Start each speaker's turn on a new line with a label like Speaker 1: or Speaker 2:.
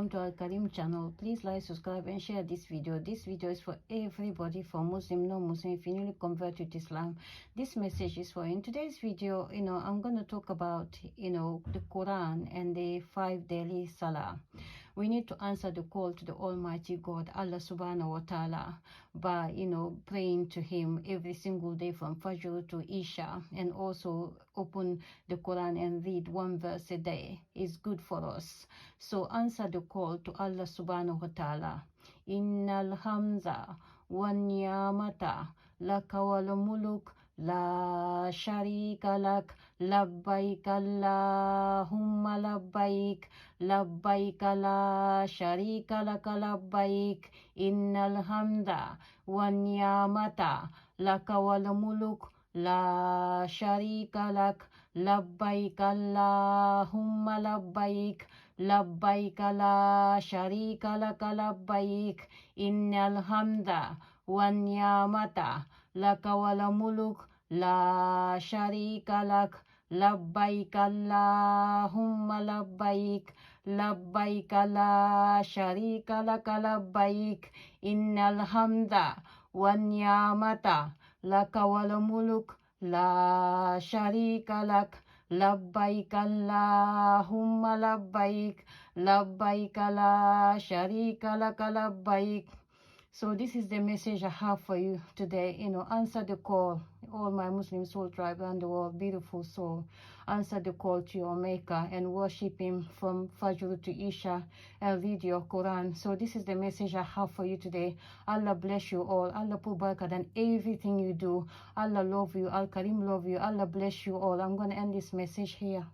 Speaker 1: welcome to Al Karim channel. Please like, subscribe and share this video. This video is for everybody, for Muslim, non-Muslim. If you newly convert to Islam, this message is for you. In today's video, I'm going to talk about the Quran and the 5 daily salah. We need to answer the call to the Almighty God, Allah subhanahu wa ta'ala, by praying to him every single day from Fajr to Isha, and also open the Quran and read one verse a day. Is good for us. So answer the call to Allah subhanahu wa ta'ala. Innal hamza wa niyamata laka wal muluk la sharika lak labbaik Allahumma labbaik labbaik la sharika lak labbaik innal hamda wa niyamata laka wal muluk la sharika lak labbaik Allahumma labbaik labbaik la sharika lak labbaik innal hamda wa niyamata laka wal muluk la sharika lak labbaik Allahumma labbaik labbaik la sharika lak labbaik innal hamda wa niyamata laka wal muluk la sharika lak labbaik Allahumma labbaik labbaik la sharika lak labbaik. So this is the message I have for you today. Answer the call. All my Muslim soul tribe around the world, beautiful soul, answer the call to your Maker and worship him from Fajr to Isha and read your Quran. So this is the message I have for you today. Allah bless you all. Allah put barakah in everything you do. Allah love you. Al Karim love you. Allah bless you all. I'm going to end this message here.